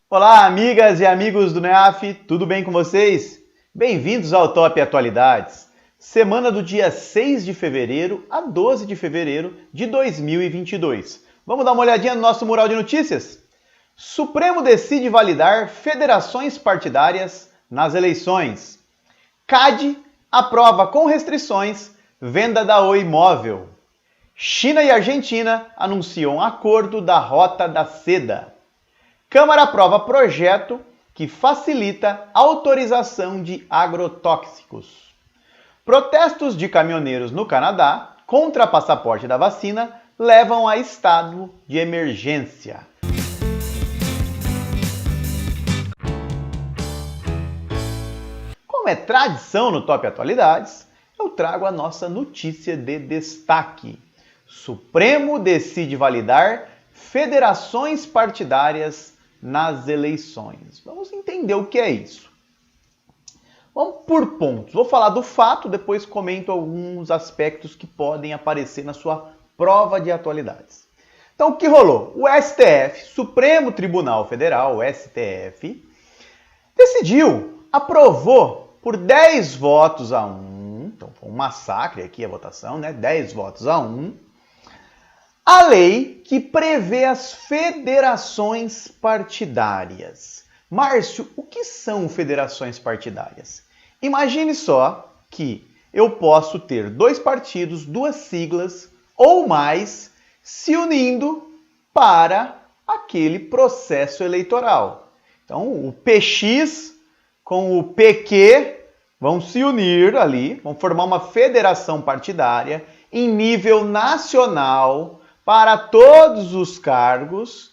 Olá, amigas e amigos do NEAF, tudo bem com vocês? Bem-vindos ao Top Atualidades, semana do dia 6 de fevereiro a 12 de fevereiro de 2022. Vamos dar uma olhadinha no nosso mural de notícias? Supremo decide validar federações partidárias nas eleições. CAD aprova com restrições venda da Oi Móvel. China e Argentina anunciam acordo da Rota da Seda. Câmara aprova projeto que facilita a autorização de agrotóxicos. Protestos de caminhoneiros no Canadá contra passaporte da vacina levam a estado de emergência. Como é tradição no Top Atualidades, eu trago a nossa notícia de destaque. Supremo decide validar federações partidárias nas eleições. Vamos entender o que é isso. Vamos por pontos. Vou falar do fato, depois comento alguns aspectos que podem aparecer na sua prova de atualidades. Então, o que rolou? O STF, Supremo Tribunal Federal, o STF, aprovou por 10 votos a 1, então foi um massacre aqui a votação, né? 10 votos a 1, a lei que prevê as federações partidárias. Márcio, o que são federações partidárias? Imagine só que eu posso ter dois partidos, duas siglas ou mais se unindo para aquele processo eleitoral. Então, o PX com o PQ vão se unir ali, vão formar uma federação partidária em nível nacional para todos os cargos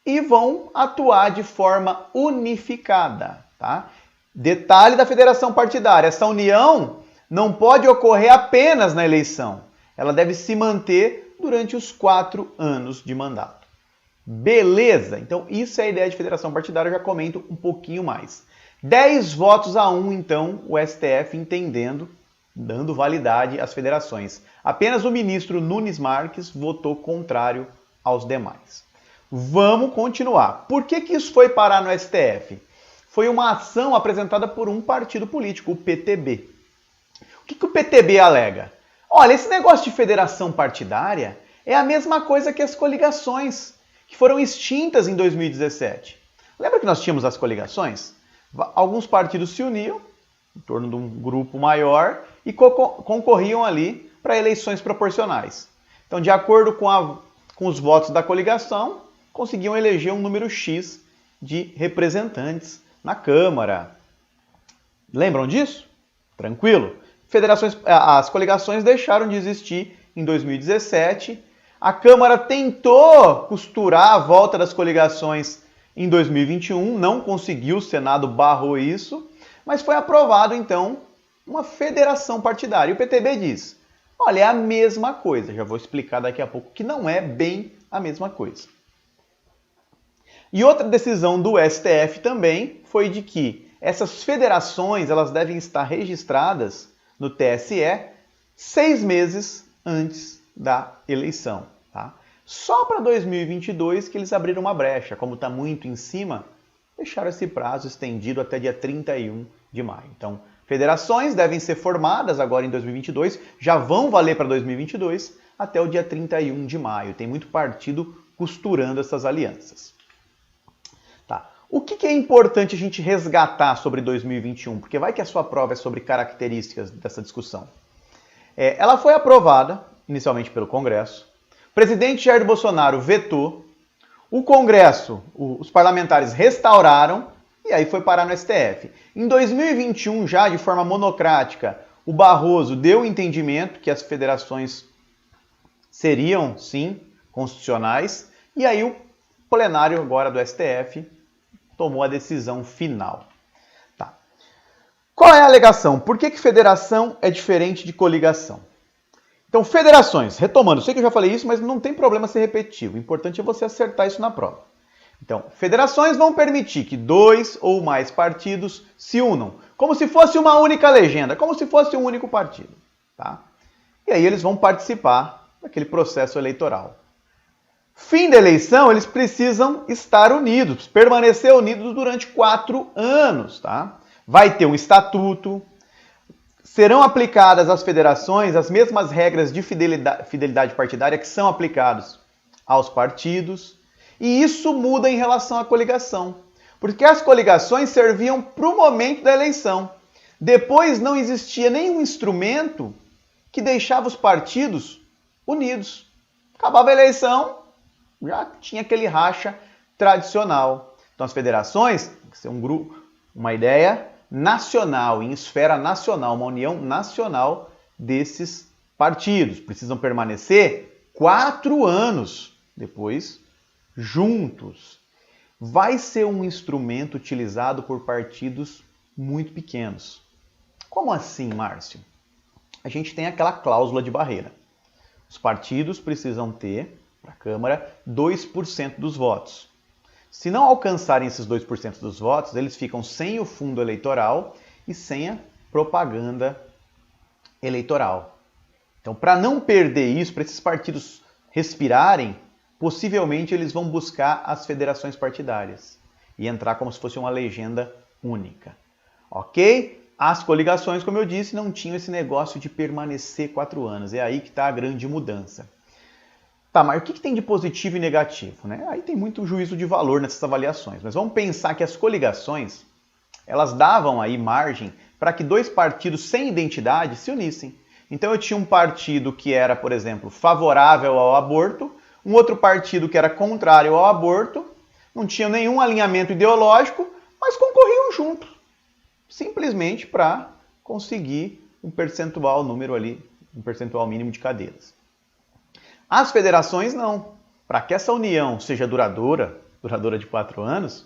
e vão atuar de forma unificada, tá? Detalhe da federação partidária, essa união não pode ocorrer apenas na eleição, ela deve se manter durante os 4 anos de mandato. Beleza? Então isso é a ideia de federação partidária, eu já comento um pouquinho mais. 10 votos a 1, então, o STF entendendo, dando validade às federações. Apenas o ministro Nunes Marques votou contrário aos demais. Vamos continuar. Por que isso foi parar no STF? Foi uma ação apresentada por um partido político, o PTB. O que o PTB alega? Olha, esse negócio de federação partidária é a mesma coisa que as coligações, que foram extintas em 2017. Lembra que nós tínhamos as coligações? Alguns partidos se uniam em torno de um grupo maior e concorriam ali para eleições proporcionais. Então, de acordo com os votos da coligação, conseguiam eleger um número X de representantes na Câmara. Lembram disso? Tranquilo? As coligações deixaram de existir em 2017. A Câmara tentou costurar a volta das coligações em 2021, não conseguiu, o Senado barrou isso, mas foi aprovado, então, uma federação partidária. E o PTB diz, olha, é a mesma coisa. Já vou explicar daqui a pouco que não é bem a mesma coisa. E outra decisão do STF também foi de que essas federações elas devem estar registradas no TSE 6 meses antes da eleição. Tá? Só para 2022 que eles abriram uma brecha. Como está muito em cima, deixaram esse prazo estendido até dia 31 de maio. Então, federações devem ser formadas agora em 2022, já vão valer para 2022 até o dia 31 de maio. Tem muito partido costurando essas alianças. Tá. O que é importante a gente resgatar sobre 2021? Porque vai que a sua prova é sobre características dessa discussão. Ela foi aprovada inicialmente pelo Congresso. O presidente Jair Bolsonaro vetou. O Congresso, os parlamentares restauraram e aí foi parar no STF. Em 2021, já de forma monocrática, o Barroso deu o entendimento que as federações seriam, sim, constitucionais. E aí o plenário agora do STF tomou a decisão final. Tá. Qual é a alegação? Por que federação é diferente de coligação? Então, federações, retomando, sei que eu já falei isso, mas não tem problema ser repetitivo. O importante é você acertar isso na prova. Então, federações vão permitir que 2 ou mais partidos se unam, como se fosse uma única legenda, como se fosse um único partido. Tá? E aí eles vão participar daquele processo eleitoral. Fim da eleição, eles precisam estar unidos, permanecer unidos durante 4 anos, tá? Vai ter um estatuto, serão aplicadas às federações as mesmas regras de fidelidade partidária que são aplicadas aos partidos, e isso muda em relação à coligação, porque as coligações serviam para o momento da eleição. Depois não existia nenhum instrumento que deixava os partidos unidos. Acabava a eleição, já tinha aquele racha tradicional. Então as federações têm que ser um grupo, uma ideia nacional, em esfera nacional, uma união nacional desses partidos. Precisam permanecer 4 anos depois juntos. Vai ser um instrumento utilizado por partidos muito pequenos. Como assim, Márcio? A gente tem aquela cláusula de barreira. Os partidos precisam ter, para a Câmara, 2% dos votos. Se não alcançarem esses 2% dos votos, eles ficam sem o fundo eleitoral e sem a propaganda eleitoral. Então, para não perder isso, para esses partidos respirarem, possivelmente eles vão buscar as federações partidárias e entrar como se fosse uma legenda única. Ok? As coligações, como eu disse, não tinham esse negócio de permanecer 4 anos. É aí que está a grande mudança. Tá, mas o que tem de positivo e negativo, né? Aí tem muito juízo de valor nessas avaliações. Mas vamos pensar que as coligações, elas davam aí margem para que 2 partidos sem identidade se unissem. Então eu tinha um partido que era, por exemplo, favorável ao aborto, um outro partido que era contrário ao aborto, não tinha nenhum alinhamento ideológico, mas concorriam juntos, simplesmente para conseguir um percentual mínimo de cadeiras. As federações não. Para que essa união seja duradoura de 4 anos,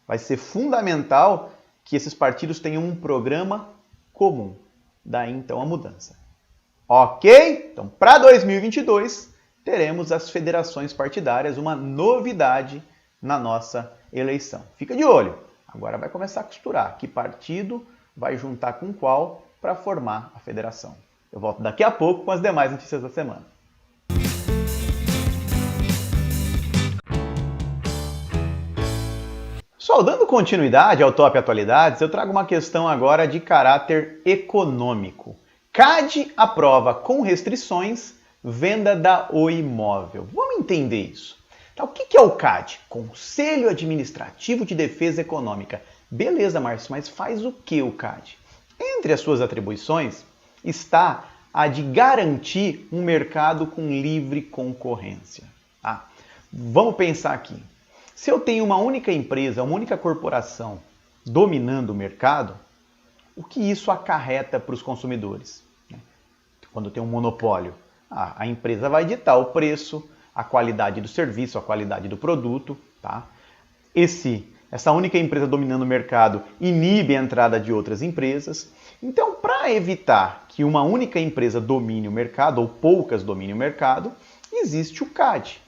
vai ser fundamental que esses partidos tenham um programa comum. Daí então a mudança. Ok? Então, para 2022, teremos as federações partidárias, uma novidade na nossa eleição. Fica de olho. Agora vai começar a costurar que partido vai juntar com qual para formar a federação. Eu volto daqui a pouco com as demais notícias da semana. Só dando continuidade ao Top Atualidades, eu trago uma questão agora de caráter econômico. CAD aprova com restrições venda da Oi Móvel. Vamos entender isso. Então, o que é o CAD? Conselho Administrativo de Defesa Econômica. Beleza, Márcio, mas faz o que o CAD? Entre as suas atribuições está a de garantir um mercado com livre concorrência. Vamos pensar aqui. Se eu tenho uma única empresa, uma única corporação dominando o mercado, o que isso acarreta para os consumidores? Quando tem um monopólio, a empresa vai ditar o preço, a qualidade do serviço, a qualidade do produto. Tá? Essa única empresa dominando o mercado inibe a entrada de outras empresas. Então, para evitar que uma única empresa domine o mercado, ou poucas dominem o mercado, existe o CAD.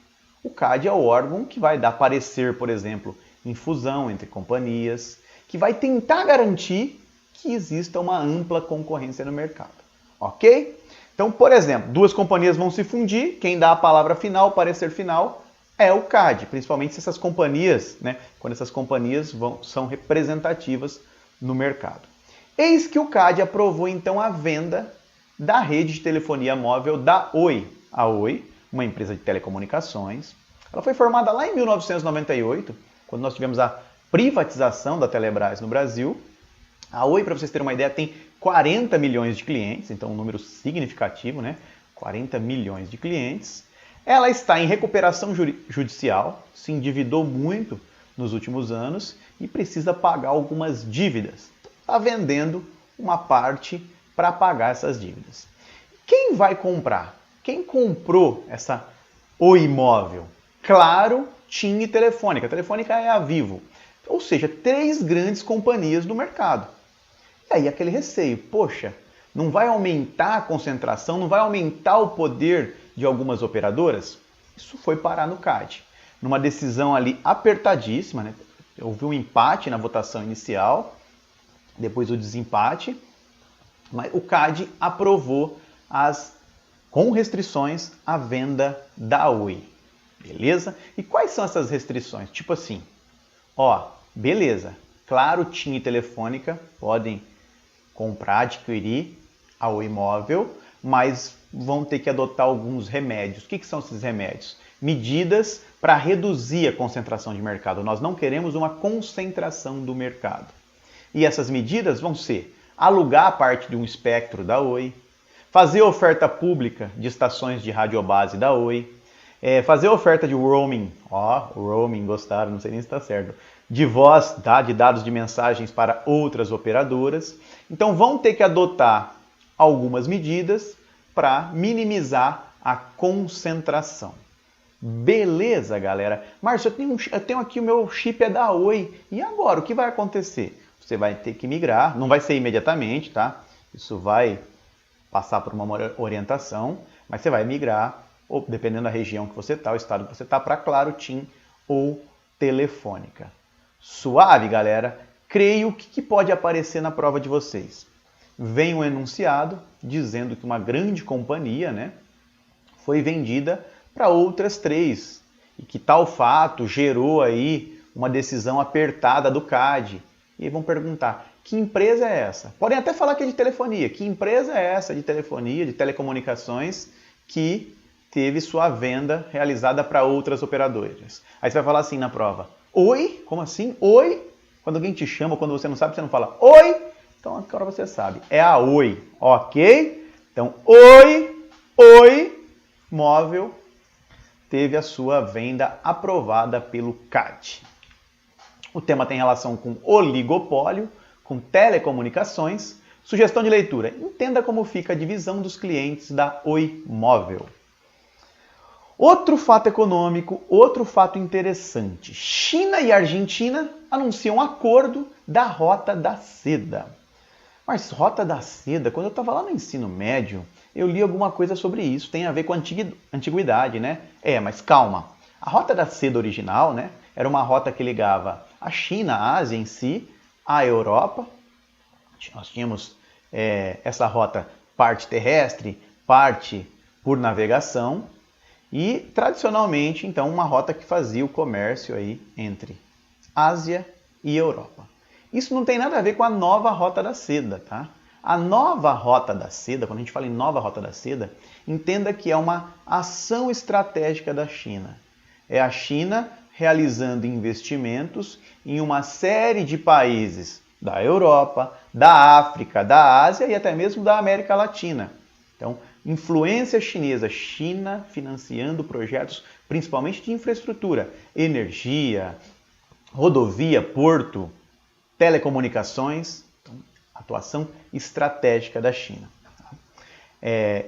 O CAD é o órgão que vai dar parecer, por exemplo, em fusão entre companhias, que vai tentar garantir que exista uma ampla concorrência no mercado. Ok? Então, por exemplo, 2 companhias vão se fundir, quem dá a palavra final, o parecer final, é o CAD, principalmente se essas companhias, quando essas companhias são representativas no mercado. Eis que o CAD aprovou então a venda da rede de telefonia móvel da Oi. A Oi, uma empresa de telecomunicações, ela foi formada lá em 1998, quando nós tivemos a privatização da Telebrás no Brasil. A Oi, para vocês terem uma ideia, tem 40 milhões de clientes, então um número significativo, 40 milhões de clientes. Ela está em recuperação judicial, se endividou muito nos últimos anos e precisa pagar algumas dívidas. Está vendendo uma parte para pagar essas dívidas. Quem vai comprar? Quem comprou essa Oi Móvel? Claro, TIM e Telefônica. A Telefônica é a Vivo. Ou seja, 3 grandes companhias do mercado. E aí aquele receio, poxa, não vai aumentar a concentração, não vai aumentar o poder de algumas operadoras? Isso foi parar no CAD. Numa decisão ali apertadíssima, houve um empate na votação inicial, depois o desempate, mas o CAD aprovou com restrições a venda da Oi. Beleza? E quais são essas restrições? Tipo assim, ó, beleza, Claro, TIM e Telefônica podem comprar, adquirir a Oi Móvel, mas vão ter que adotar alguns remédios. O que são esses remédios? Medidas para reduzir a concentração de mercado. Nós não queremos uma concentração do mercado. E essas medidas vão ser alugar parte de um espectro da Oi, fazer oferta pública de estações de radiobase da Oi, fazer oferta de roaming, roaming, gostaram, não sei nem se está certo, de voz, tá? De dados de mensagens para outras operadoras. Então vão ter que adotar algumas medidas para minimizar a concentração. Beleza, galera? Márcio, eu tenho aqui o meu chip é da Oi. E agora, o que vai acontecer? Você vai ter que migrar, não vai ser imediatamente, tá? Isso vai passar por uma orientação, mas você vai migrar, ou dependendo da região que você está, o estado que você está, para Claro, TIM ou Telefônica. Suave, galera? Creio que pode aparecer na prova de vocês. Vem um enunciado dizendo que uma grande companhia, né, foi vendida para outras 3 e que tal fato gerou aí uma decisão apertada do CAD. E aí vão perguntar, que empresa é essa? Podem até falar que é de telefonia. Que empresa é essa de telefonia, de telecomunicações, que teve sua venda realizada para outras operadoras? Aí você vai falar assim na prova, Oi? Como assim? Oi? Quando alguém te chama, quando você não sabe, você não fala Oi? Então agora você sabe, é a Oi, ok? Então, Oi Móvel teve a sua venda aprovada pelo CAD. O tema tem relação com oligopólio, com telecomunicações. Sugestão de leitura, entenda como fica a divisão dos clientes da Oi Móvel. Outro fato econômico, outro fato interessante. China e Argentina anunciam um acordo da Rota da Seda. Mas Rota da Seda, quando eu estava lá no ensino médio, eu li alguma coisa sobre isso. Tem a ver com antiguidade, né? Mas calma. A Rota da Seda original, né, era uma rota que ligava a China, a Ásia em si, à Europa. Nós tínhamos essa rota parte terrestre, parte por navegação. E, tradicionalmente, então, uma rota que fazia o comércio aí entre Ásia e Europa. Isso não tem nada a ver com a nova Rota da Seda, tá? A nova Rota da Seda, quando a gente fala em nova Rota da Seda, entenda que é uma ação estratégica da China. É a China realizando investimentos em uma série de países da Europa, da África, da Ásia e até mesmo da América Latina. Então, influência chinesa, China financiando projetos principalmente de infraestrutura, energia, rodovia, porto, telecomunicações, então, atuação estratégica da China.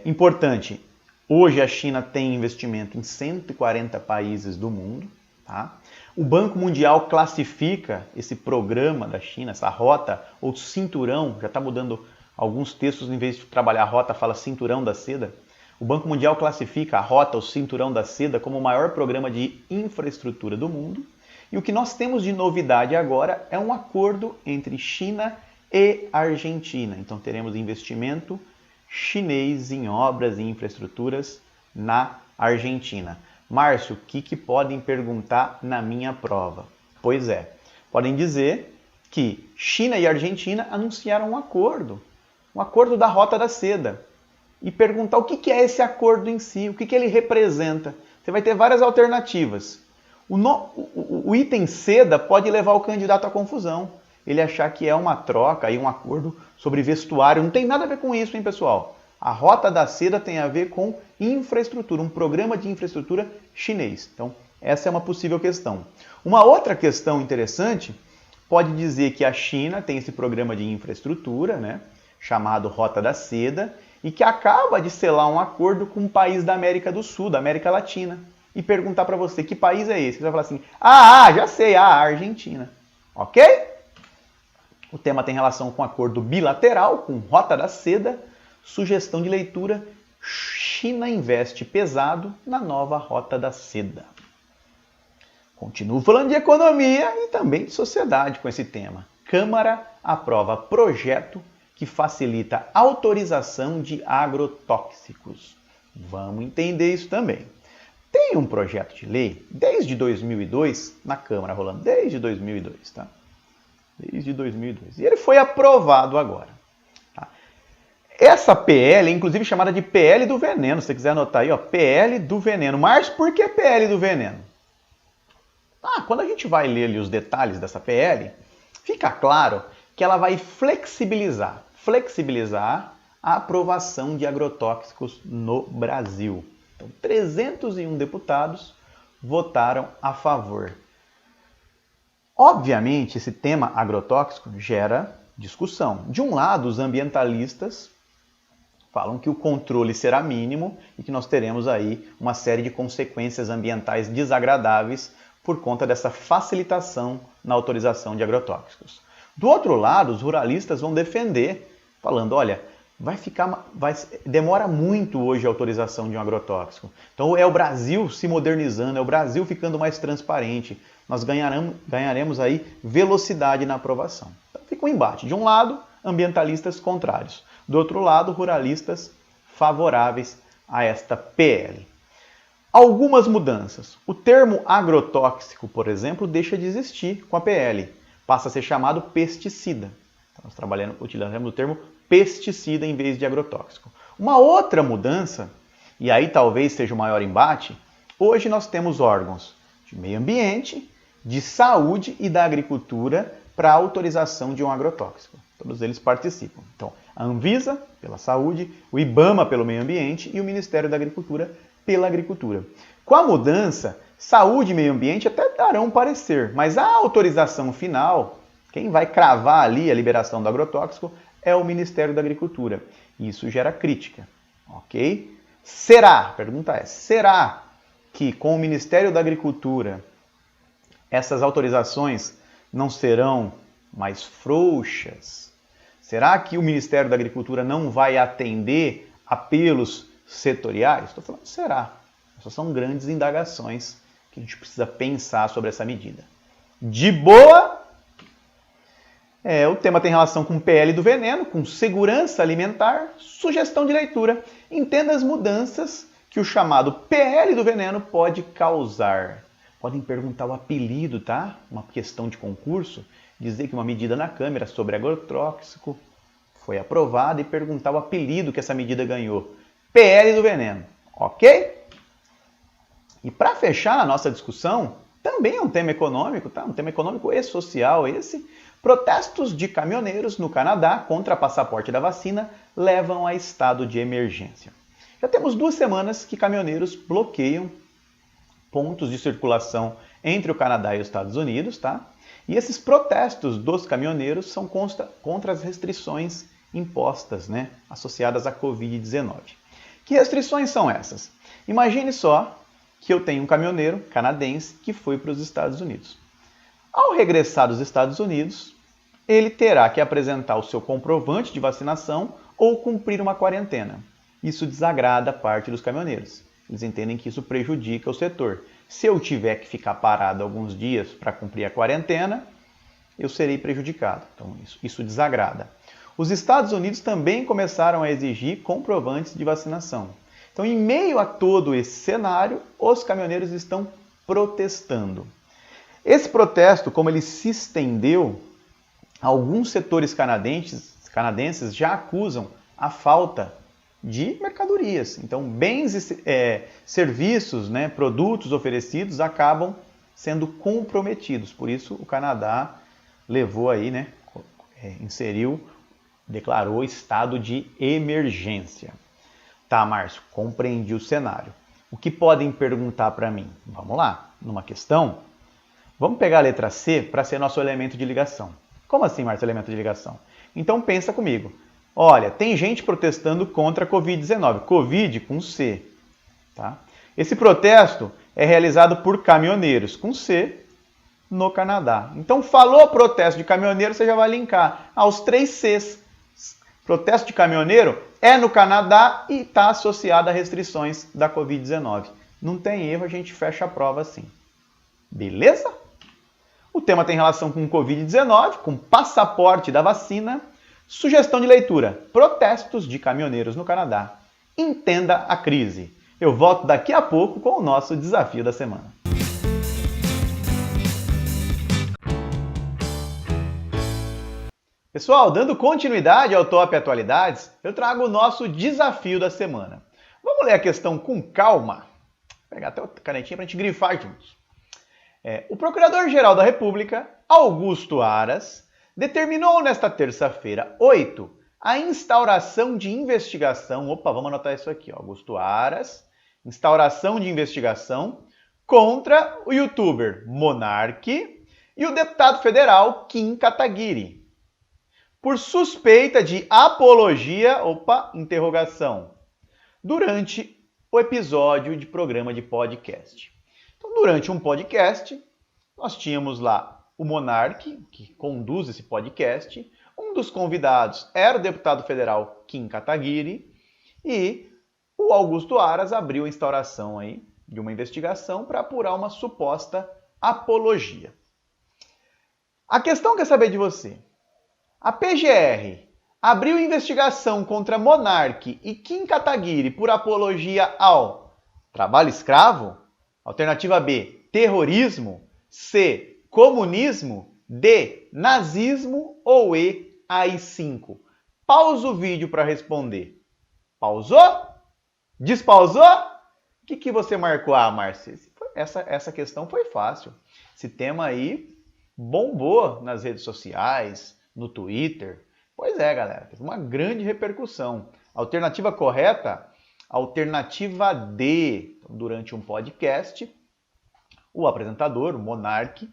Importante, hoje a China tem investimento em 140 países do mundo. Tá? O Banco Mundial classifica esse programa da China, essa rota ou cinturão, já está mudando alguns textos, em vez de trabalhar a rota, fala cinturão da seda. O Banco Mundial classifica a rota ou cinturão da seda como o maior programa de infraestrutura do mundo. E o que nós temos de novidade agora é um acordo entre China e Argentina. Então teremos investimento chinês em obras e infraestruturas na Argentina. Márcio, o que podem perguntar na minha prova? Pois é, podem dizer que China e Argentina anunciaram um acordo da Rota da Seda. E perguntar o que é esse acordo em si, o que ele representa. Você vai ter várias alternativas. O item seda pode levar o candidato à confusão. Ele achar que é uma troca, um acordo sobre vestuário. Não tem nada a ver com isso, hein, pessoal? A Rota da Seda tem a ver com infraestrutura, um programa de infraestrutura chinês. Então, essa é uma possível questão. Uma outra questão interessante pode dizer que a China tem esse programa de infraestrutura, né, chamado Rota da Seda, e que acaba de selar um acordo com um país da América do Sul, da América Latina. E perguntar para você, que país é esse? Você vai falar assim, já sei, a Argentina. Ok? O tema tem relação com acordo bilateral, com Rota da Seda. Sugestão de leitura, China investe pesado na nova Rota da Seda. Continuo falando de economia e também de sociedade com esse tema. Câmara aprova projeto que facilita a autorização de agrotóxicos. Vamos entender isso também. Tem um projeto de lei desde 2002 na Câmara rolando, desde 2002, tá? Desde 2002. E ele foi aprovado agora. Tá? Essa PL é inclusive chamada de PL do veneno, se você quiser anotar aí, ó, PL do veneno. Mas por que PL do veneno? Quando a gente vai ler ali os detalhes dessa PL, fica claro que ela vai flexibilizar a aprovação de agrotóxicos no Brasil. Então, 301 deputados votaram a favor. Obviamente, esse tema agrotóxico gera discussão. De um lado, os ambientalistas falam que o controle será mínimo e que nós teremos aí uma série de consequências ambientais desagradáveis por conta dessa facilitação na autorização de agrotóxicos. Do outro lado, os ruralistas vão defender, falando, olha, demora muito hoje a autorização de um agrotóxico. Então é o Brasil se modernizando, é o Brasil ficando mais transparente. Nós ganharemos aí velocidade na aprovação. Então fica um embate. De um lado, ambientalistas contrários. Do outro lado, ruralistas favoráveis a esta PL. Algumas mudanças. O termo agrotóxico, por exemplo, deixa de existir com a PL. Passa a ser chamado pesticida. Então, nós utilizaremos o termo pesticida em vez de agrotóxico. Uma outra mudança, e aí talvez seja o maior embate, hoje nós temos órgãos de meio ambiente, de saúde e da agricultura para autorização de um agrotóxico. Todos eles participam. Então, a Anvisa, pela saúde, o IBAMA, pelo meio ambiente, e o Ministério da Agricultura, pela agricultura. Com a mudança, saúde e meio ambiente até darão um parecer, mas a autorização final, quem vai cravar ali a liberação do agrotóxico, é o Ministério da Agricultura. Isso gera crítica, ok? A pergunta é, será que com o Ministério da Agricultura essas autorizações não serão mais frouxas? Será que o Ministério da Agricultura não vai atender apelos setoriais? Estou falando, será? Essas são grandes indagações que a gente precisa pensar sobre essa medida. De boa? O tema tem relação com PL do veneno, com segurança alimentar, sugestão de leitura. Entenda as mudanças que o chamado PL do veneno pode causar. Podem perguntar o apelido, tá? Uma questão de concurso, dizer que uma medida na Câmara sobre agrotóxico foi aprovada e perguntar o apelido que essa medida ganhou. PL do veneno, ok? E para fechar a nossa discussão, também é um tema econômico, tá? Um tema econômico e social esse. Protestos de caminhoneiros no Canadá contra passaporte da vacina levam a estado de emergência. Já temos 2 semanas que caminhoneiros bloqueiam pontos de circulação entre o Canadá e os Estados Unidos, tá? E esses protestos dos caminhoneiros são contra as restrições impostas, né, associadas à Covid-19. Que restrições são essas? Imagine só que eu tenho um caminhoneiro canadense que foi para os Estados Unidos. Ao regressar dos Estados Unidos, ele terá que apresentar o seu comprovante de vacinação ou cumprir uma quarentena. Isso desagrada a parte dos caminhoneiros. Eles entendem que isso prejudica o setor. Se eu tiver que ficar parado alguns dias para cumprir a quarentena, eu serei prejudicado. Então, isso desagrada. Os Estados Unidos também começaram a exigir comprovantes de vacinação. Então, em meio a todo esse cenário, os caminhoneiros estão protestando. Esse protesto, como ele se estendeu, alguns setores canadenses já acusam a falta de mercadorias. Então, bens e serviços, né, produtos oferecidos acabam sendo comprometidos. Por isso, o Canadá levou aí, né, declarou estado de emergência. Tá, Márcio, compreendi o cenário. O que podem perguntar para mim? Vamos lá, numa questão, vamos pegar a letra C para ser nosso elemento de ligação. Como assim, Márcio, elemento de ligação? Então pensa comigo. Olha, tem gente protestando contra a Covid-19. Covid com C. Tá? Esse protesto é realizado por caminhoneiros, com C, no Canadá. Então, falou protesto de caminhoneiro, você já vai linkar aos 3 Cs. Protesto de caminhoneiro é no Canadá e está associado a restrições da Covid-19. Não tem erro, a gente fecha a prova assim. Beleza? O tema tem relação com Covid-19, com passaporte da vacina. Sugestão de leitura: protestos de caminhoneiros no Canadá. Entenda a crise. Eu volto daqui a pouco com o nosso desafio da semana. Pessoal, dando continuidade ao Top Atualidades, eu trago o nosso desafio da semana. Vamos ler a questão com calma. Vou pegar até a canetinha para a gente grifar juntos. O Procurador-Geral da República, Augusto Aras, determinou nesta terça-feira, 8, a instauração de investigação. Opa, vamos anotar isso aqui. Augusto Aras, instauração de investigação contra o youtuber Monark e o deputado federal Kim Kataguiri, por suspeita de apologia, durante o episódio de programa de podcast. Então, durante um podcast, nós tínhamos lá o Monark, que conduz esse podcast. Um dos convidados era o deputado federal Kim Kataguiri e o Augusto Aras abriu a instauração aí de uma investigação para apurar uma suposta apologia. A questão quer saber de você. A PGR abriu investigação contra Monark e Kim Kataguiri por apologia ao trabalho escravo? Alternativa B, terrorismo. C, comunismo. D, nazismo. Ou E, AI-5. Pausa o vídeo para responder. Pausou? Despausou? O que você marcou? Ah, Márcia, essa questão foi fácil. Esse tema aí bombou nas redes sociais, no Twitter. Pois é, galera, teve uma grande repercussão. Alternativa correta? Alternativa D. Então, durante um podcast, o apresentador, o Monark,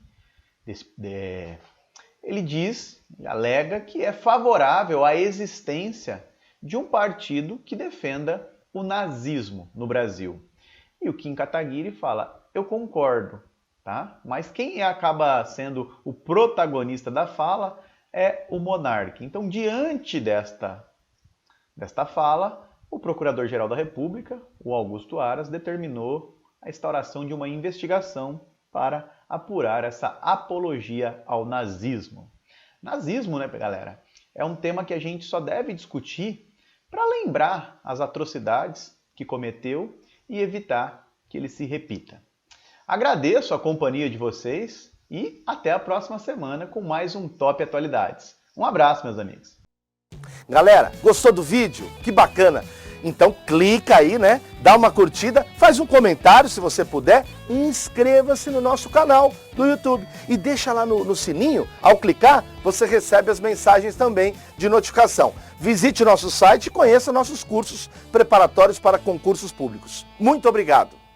ele alega que é favorável à existência de um partido que defenda o nazismo no Brasil. E o Kim Kataguiri fala, eu concordo, tá? Mas quem acaba sendo o protagonista da fala é o Monark. Então, diante desta fala, o Procurador-Geral da República, o Augusto Aras, determinou a instauração de uma investigação para apurar essa apologia ao nazismo. Nazismo, né, galera? É um tema que a gente só deve discutir para lembrar as atrocidades que cometeu e evitar que ele se repita. Agradeço a companhia de vocês e até a próxima semana com mais um Top Atualidades. Um abraço, meus amigos. Galera, gostou do vídeo? Que bacana! Então clica aí, né? Dá uma curtida, faz um comentário se você puder e inscreva-se no nosso canal do YouTube. E deixa lá no sininho, ao clicar, você recebe as mensagens também de notificação. Visite nosso site e conheça nossos cursos preparatórios para concursos públicos. Muito obrigado!